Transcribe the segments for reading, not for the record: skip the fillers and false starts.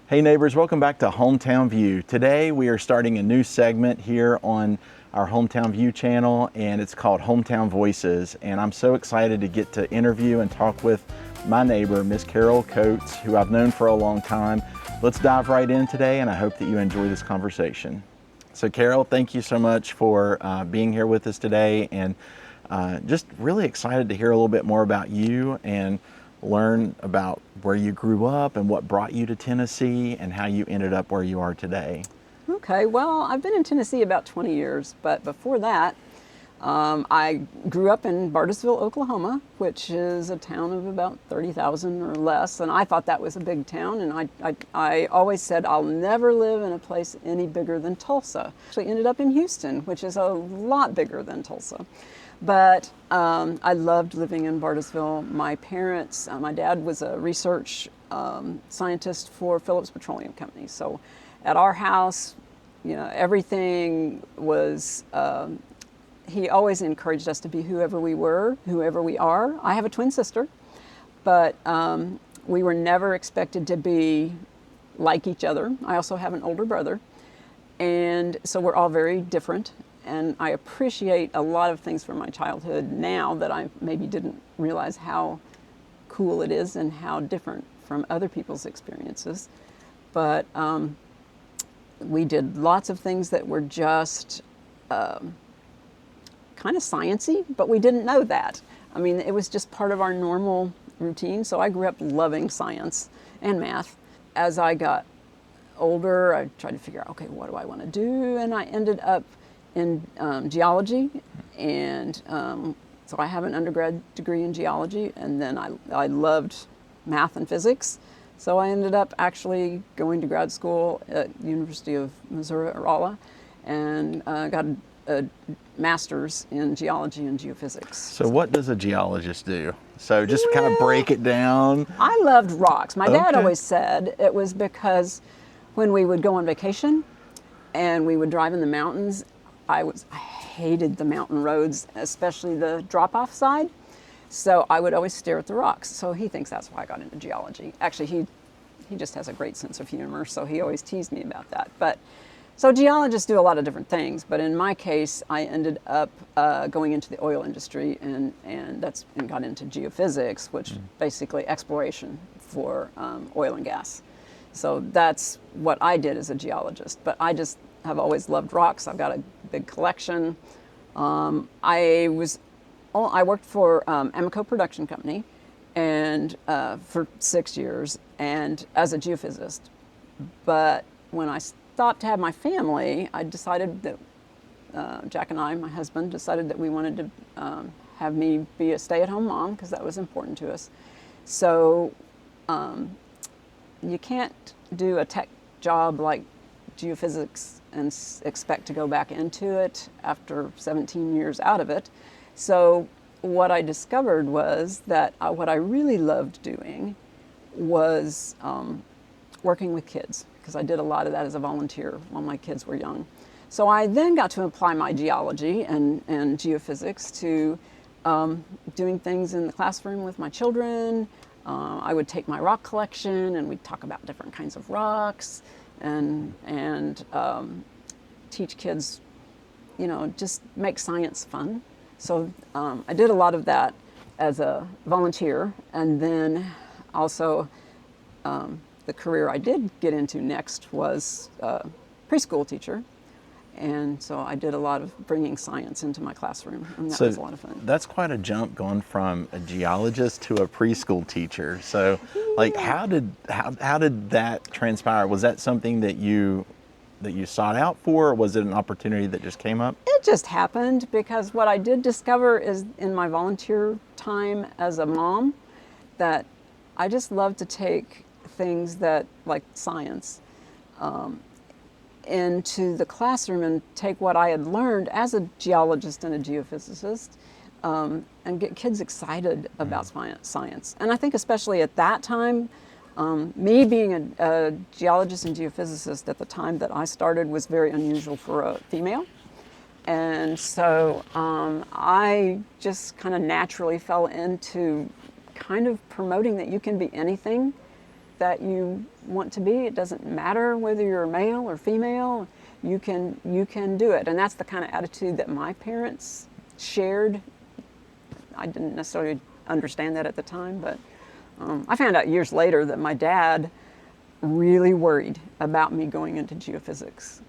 Hey neighbors, welcome back to Hometown View. Today we are starting a new segment here on our Hometown View channel, and it's called Hometown Voices. And I'm so excited to get to interview and talk with my neighbor, Miss Carol Coates, who I've known for a long time. Let's dive right in today, and I hope that you enjoy this conversation. So Carol, thank you so much for being here with us today, and just really excited to hear a little bit more about you and learn about where you grew up and what brought you to Tennessee and how you ended up where you are today. Okay, well, I've been in Tennessee about 20 years, but before that, I grew up in Bartlesville, Oklahoma, which is a town of about 30,000 or less, and I thought that was a big town, and I always said I'll never live in a place any bigger than Tulsa. Actually ended up in Houston, which is a lot bigger than Tulsa. But I loved living in Bartlesville. My parents, my dad was a research scientist for Phillips Petroleum Company. So at our house, you know, everything was, he always encouraged us to be whoever we were, whoever we are. I have a twin sister, but we were never expected to be like each other. I also have an older brother. And so we're all very different. And I appreciate a lot of things from my childhood now that I maybe didn't realize how cool it is and how different from other people's experiences. But we did lots of things that were just kind of sciencey, but we didn't know that. I mean, it was just part of our normal routine. So I grew up loving science and math. As I got older, I tried to figure out, okay, what do I want to do? And I ended up in geology, and so I have an undergrad degree in geology, and then I loved math and physics, so I ended up actually going to grad school at University of Missouri at Rolla, and got a master's in geology and geophysics. So what does a geologist do? So just kind of break it down. I loved rocks. My dad Okay. always said it was because when we would go on vacation and we would drive in the mountains, I hated the mountain roads, especially the drop-off side. So I would always stare at the rocks. So he thinks that's why I got into geology. Actually, he just has a great sense of humor, so he always teased me about that. But so geologists do a lot of different things, but in my case, I ended up going into the oil industry and got into geophysics, which basically exploration for oil and gas. So that's what I did as a geologist. But I just have always loved rocks. I've got a big collection. I worked for Amoco Production Company and for 6 years and as a geophysicist. But when I stopped to have my family, I decided that Jack and I, my husband, decided that we wanted to have me be a stay-at-home mom because that was important to us. So you can't do a tech job like geophysics and expect to go back into it after 17 years out of it. So what I discovered was that what I really loved doing was working with kids, because I did a lot of that as a volunteer while my kids were young. So I then got to apply my geology and geophysics to doing things in the classroom with my children. I would take my rock collection and we'd talk about different kinds of rocks and teach kids, you know, just make science fun. So I did a lot of that as a volunteer, and then also the career I did get into next was preschool teacher. And so I did a lot of bringing science into my classroom, and that was a lot of fun. That's quite a jump going from a geologist to a preschool teacher. So, like, how did that transpire? Was that something that you sought out for, or was it an opportunity that just came up? It just happened, because what I did discover is in my volunteer time as a mom that I just love to take things that, like science, into the classroom and take what I had learned as a geologist and a geophysicist and get kids excited about science. And I think especially at that time, me being a geologist and geophysicist at the time that I started was very unusual for a female. And so I just kind of naturally fell into kind of promoting that you can be anything that you want to be. It doesn't matter whether you're male or female. You can do it. And that's the kind of attitude that my parents shared. I didn't necessarily understand that at the time, but I found out years later that my dad really worried about me going into geophysics.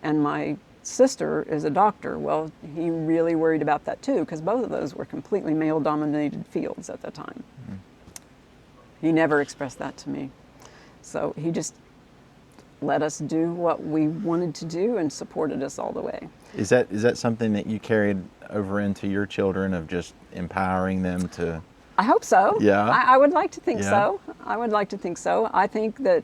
And my sister is a doctor. Well, he really worried about that too, because both of those were completely male-dominated fields at the time. He never expressed that to me. So he just let us do what we wanted to do and supported us all the way. Is that something that you carried over into your children, of just empowering them to? I hope so. Yeah. I would like to think Yeah. so. I would like to think so. I think that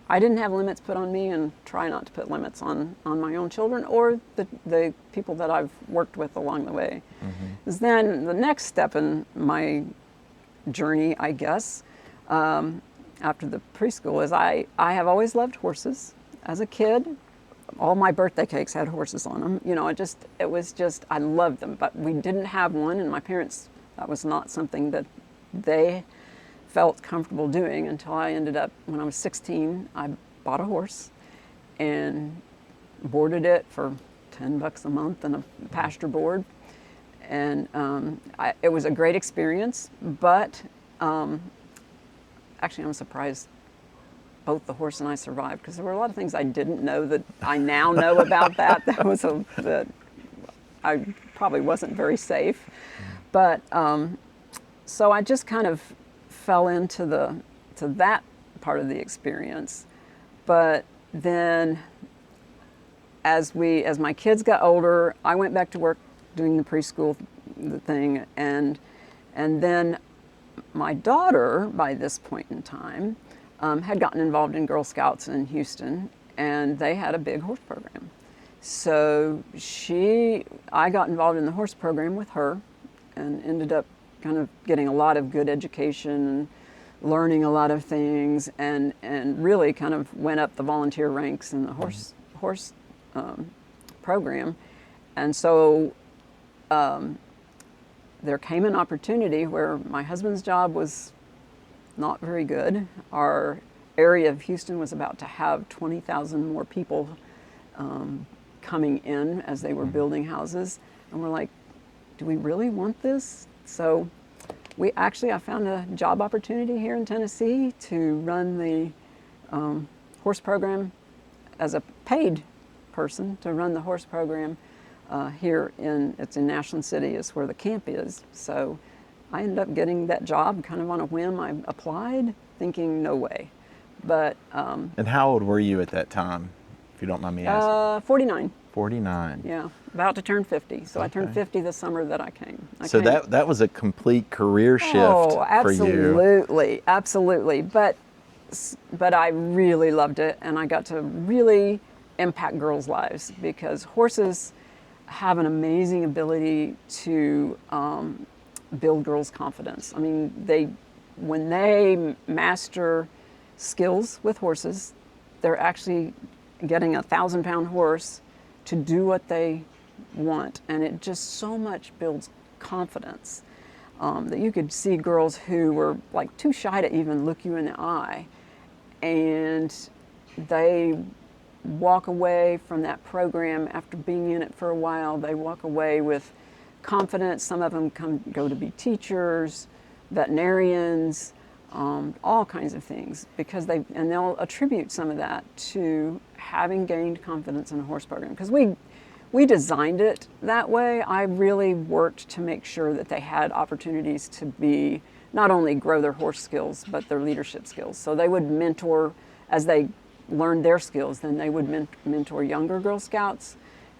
I didn't have limits put on me, and try not to put limits on my own children or the people that I've worked with along the way. Because then the next step in my journey, I guess, after the preschool, is I have always loved horses. As a kid, all my birthday cakes had horses on them. You know, it was just, I loved them, but we didn't have one, and my parents, that was not something that they felt comfortable doing until I ended up, when I was 16, I bought a horse and boarded it for $10 a month and a pasture board. And it was a great experience, but actually I'm surprised both the horse and I survived, because there were a lot of things I didn't know that I now know about that. That I probably wasn't very safe. But so I just kind of fell into that part of the experience. But then as my kids got older, I went back to work doing the preschool thing, and then my daughter, by this point in time, had gotten involved in Girl Scouts in Houston, and they had a big horse program. So I got involved in the horse program with her, and ended up kind of getting a lot of good education and learning a lot of things, and really kind of went up the volunteer ranks in the horse program. And so there came an opportunity where my husband's job was not very good. Our area of Houston was about to have 20,000 more people coming in as they were building houses. And we're like, do we really want this? So I found a job opportunity here in Tennessee to run the horse program as a paid person, to run the horse program it's in Nashville City, is where the camp is. So I ended up getting that job kind of on a whim. I applied thinking no way. But And how old were you at that time, if you don't mind me asking? 49. 49. Yeah, about to turn 50. So Okay. I turned 50 the summer that I came. So that was a complete career shift oh, for you. absolutely, absolutely. But I really loved it, and I got to really impact girls' lives, because horses have an amazing ability to build girls' confidence. I mean, when they master skills with horses, they're actually getting a 1,000-pound horse to do what they want, and it just so much builds confidence that you could see girls who were like too shy to even look you in the eye, and they walk away from that program after being in it for a while. They walk away with confidence. Some of them go to be teachers, veterinarians, all kinds of things, because they'll attribute some of that to having gained confidence in a horse program. Because we designed it that way. I really worked to make sure that they had opportunities to be, not only grow their horse skills, but their leadership skills. So they would mentor, as they learned their skills, then they would mentor younger Girl Scouts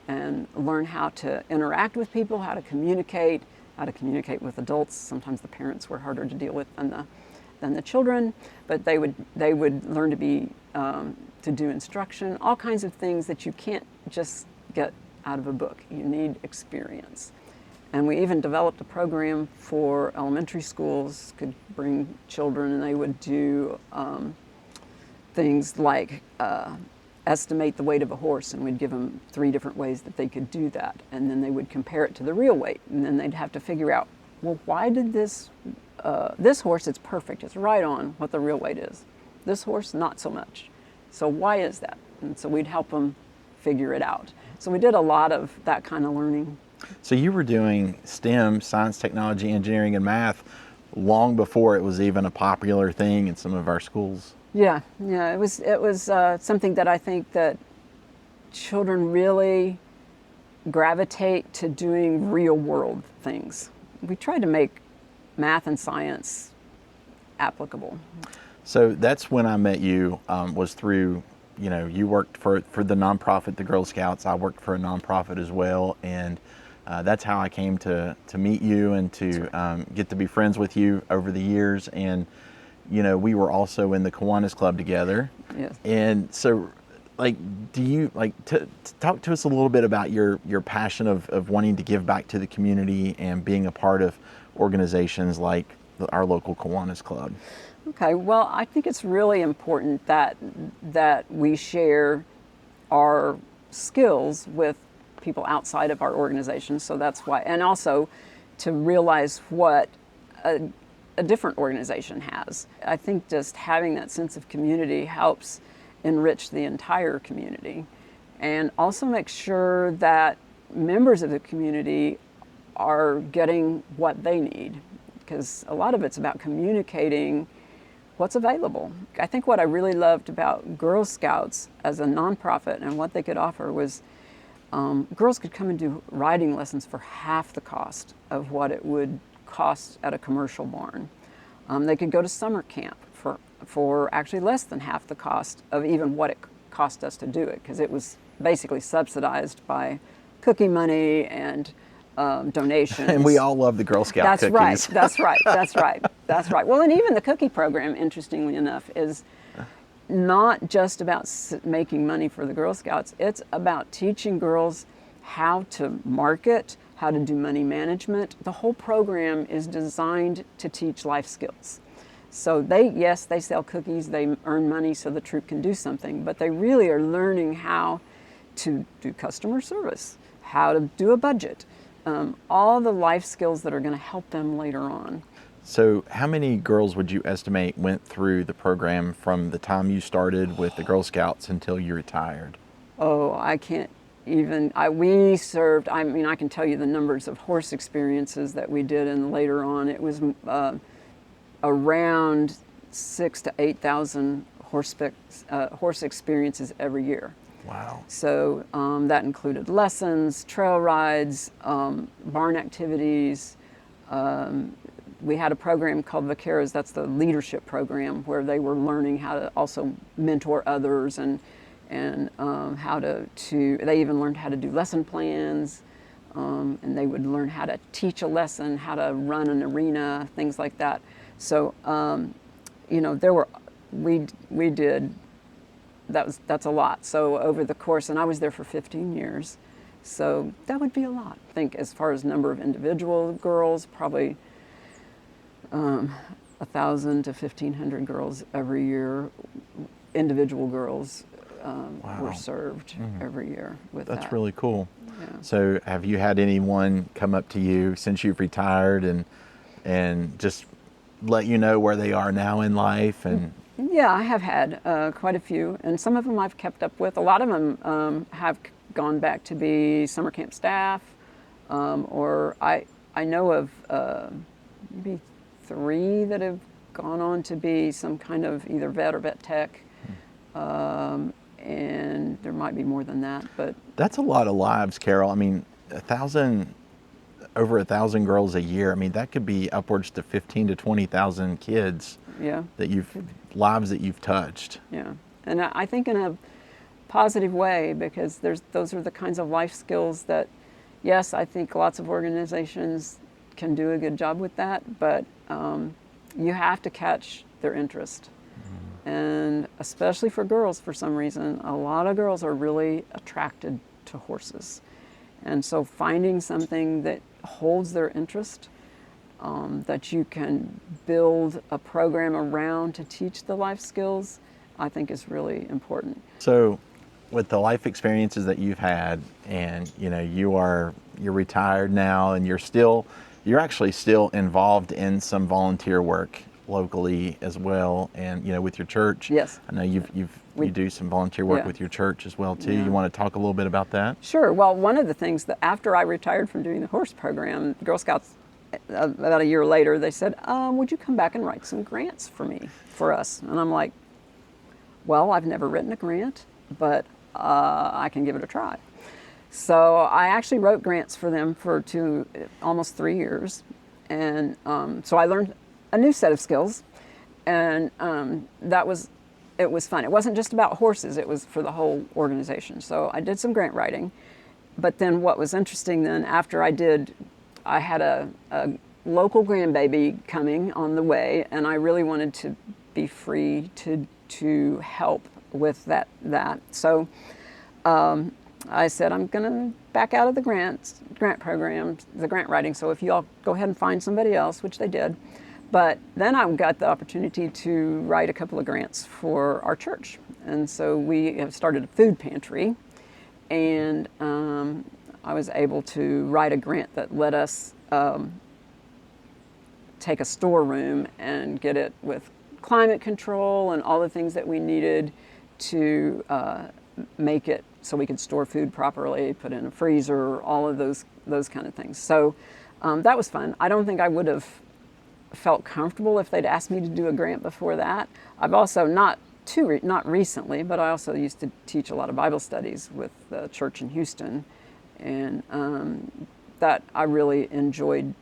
and learn how to interact with people, how to communicate with adults. Sometimes the parents were harder to deal with than the children, but they would learn to be to do instruction, all kinds of things that you can't just get out of a book. You need experience. And we even developed a program for elementary schools, could bring children, and they would do things like estimate the weight of a horse, and we'd give them 3 different ways that they could do that, and then they would compare it to the real weight, and then they'd have to figure out well, why did this horse, it's perfect, it's right on what the real weight is. This horse, not so much. So why is that? And so we'd help them figure it out. So we did a lot of that kind of learning. So you were doing STEM, science, technology, engineering, and math long before it was even a popular thing in some of our schools. Yeah, it was something that I think that children really gravitate to doing real world things. We tried to make math and science applicable. So that's when I met you, was through, you worked for the nonprofit, the Girl Scouts. I worked for a nonprofit as well, and that's how I came to meet you and to get to be friends with you over the years. And we were also in the Kiwanis Club together. Yes. And so, do you to talk to us a little bit about your passion of wanting to give back to the community and being a part of organizations like our local Kiwanis Club? Okay, well, I think it's really important that we share our skills with people outside of our organization. So that's why, and also to realize what a different organization has. I think just having that sense of community helps enrich the entire community, and also make sure that members of the community are getting what they need, because a lot of it's about communicating what's available. I think what I really loved about Girl Scouts as a nonprofit and what they could offer was girls could come and do riding lessons for half the cost of what it would cost at a commercial barn. They could go to summer camp for actually less than half the cost of even what it cost us to do it, because it was basically subsidized by cookie money and donations. And we all love the Girl Scout cookies. That's right. Well, and even the cookie program, interestingly enough, is not just about making money for the Girl Scouts. It's about teaching girls how to market, how to do money management. The whole program is designed to teach life skills. So they sell cookies, they earn money so the troop can do something, but they really are learning how to do customer service, how to do a budget, all the life skills that are going to help them later on. So how many girls would you estimate went through the program from the time you started with the Girl Scouts until you retired? Oh, I can't even, we served, I can tell you the numbers of horse experiences that we did, and later on it was around 6,000 to 8,000 horse experiences every year. Wow. So that included lessons, trail rides, barn activities. We had a program called Vaqueros, that's the leadership program, where they were learning how to also mentor others and how to they even learned how to do lesson plans, and they would learn how to teach a lesson, how to run an arena, things like that. So, we did, that's a lot. So over the course, and I was there for 15 years, so that would be a lot. I think as far as number of individual girls, probably 1,000 to 1,500 girls every year, individual girls were served every year with that. That's really cool. Yeah. So have you had anyone come up to you since you've retired and just let you know where they are now in life? And yeah, I have had quite a few, and some of them I've kept up with. A lot of them have gone back to be summer camp staff, or I know of maybe 3 that have gone on to be some kind of either vet or vet tech, and there might be more than that. But that's a lot of lives, Carol. Over 1,000 girls a year. I mean, that could be upwards to 15 to 20,000 kids. Yeah. Lives that you've touched. Yeah, and I think in a positive way, because those are the kinds of life skills that, yes, I think lots of organizations can do a good job with that, but you have to catch their interest. And especially for girls, for some reason, a lot of girls are really attracted to horses. And so finding something that holds their interest, that you can build a program around to teach the life skills, I think is really important. So with the life experiences that you've had, and you're retired now, and you're still you're actually still involved in some volunteer work locally as well, and with your church. Yes. I know you do some volunteer work with your church as well too. Yeah. You want to talk a little bit about that? Sure. Well, one of the things that after I retired from doing the horse program, Girl Scouts, about a year later, they said, would you come back and write some grants for us? And I'm like, well, I've never written a grant, but I can give it a try. So I actually wrote grants for them for almost 3 years. And so I learned a new set of skills, and it was fun. It wasn't just about horses, it was for the whole organization. So I did some grant writing, but then what was interesting then, after I had a local grandbaby coming on the way, and I really wanted to be free to help with that. So I said, I'm gonna back out of the grant program, the grant writing, so if you all go ahead and find somebody else, which they did. But then I got the opportunity to write a couple of grants for our church. And so we have started a food pantry, and I was able to write a grant that let us take a storeroom and get it with climate control and all the things that we needed to make it so we could store food properly, put in a freezer, all of those kind of things. So that was fun. I don't think I would have felt comfortable if they'd asked me to do a grant before that. I've also not recently, but I also used to teach a lot of Bible studies with the church in Houston, and that I really enjoyed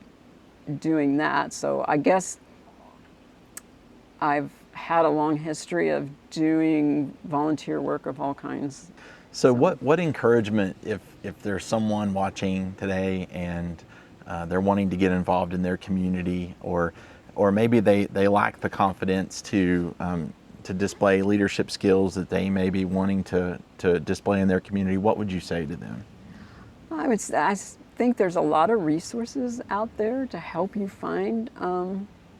doing that. So I guess I've had a long history of doing volunteer work of all kinds. So what encouragement, if there's someone watching today and they're wanting to get involved in their community, or maybe they lack the confidence to display leadership skills that they may be wanting to display in their community, what would you say to them? I think there's a lot of resources out there to help you find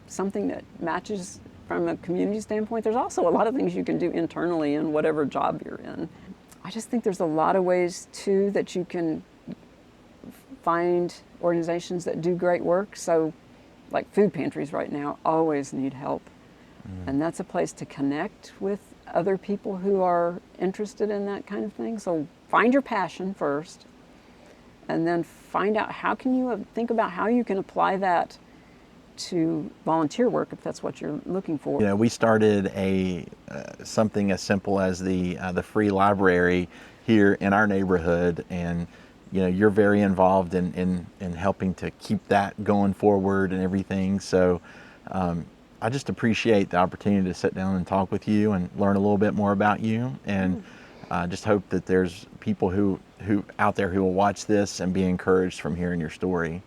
something that matches from a community standpoint. There's also a lot of things you can do internally in whatever job you're in. I just think there's a lot of ways too that you can find organizations that do great work. So like food pantries right now always need help. And that's a place to connect with other people who are interested in that kind of thing. So find your passion first, and then find out think about how you can apply that to volunteer work if that's what you're looking for. We started something as simple as the free library here in our neighborhood, and you're very involved in helping to keep that going forward and everything. So I just appreciate the opportunity to sit down and talk with you and learn a little bit more about you, and just hope that there's people who out there who will watch this and be encouraged from hearing your story.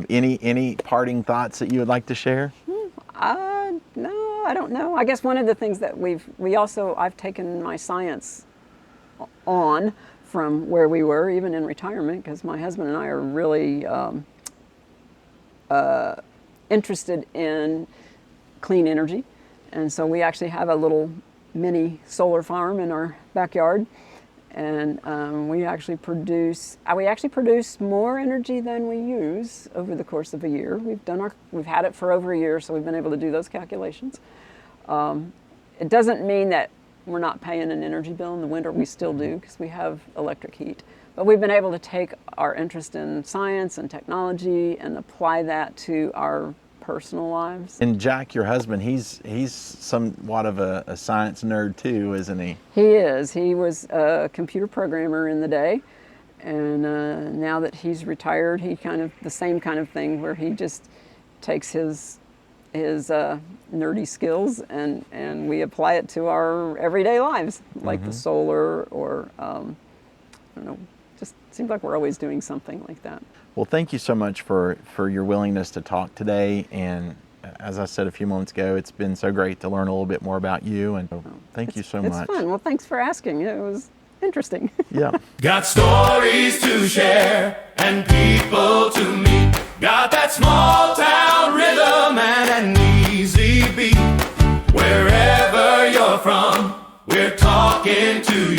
Any parting thoughts that you would like to share? No, I don't know. I guess one of the things that I've taken my science on from where we were, even in retirement, because my husband and I are really interested in clean energy. And so we actually have a little mini solar farm in our backyard. And we actually produce more energy than we use over the course of a year. We've had it for over a year, so we've been able to do those calculations. It doesn't mean that we're not paying an energy bill in the winter. We still do, because we have electric heat. But we've been able to take our interest in science and technology and apply that to our personal lives. And Jack, your husband, he's somewhat of a science nerd too, isn't he? He is. He was a computer programmer in the day, and now that he's retired, he the same kind of thing, where he just takes his nerdy skills and we apply it to our everyday lives, like the solar, or I don't know, just seems like we're always doing something like that. Well, thank you so much for your willingness to talk today. And as I said a few moments ago, it's been so great to learn a little bit more about you. And thank you so much. It's fun. Well, thanks for asking. It was interesting. Yeah. Got stories to share and people to meet. Got that small town rhythm and an easy beat. Wherever you're from, we're talking to you.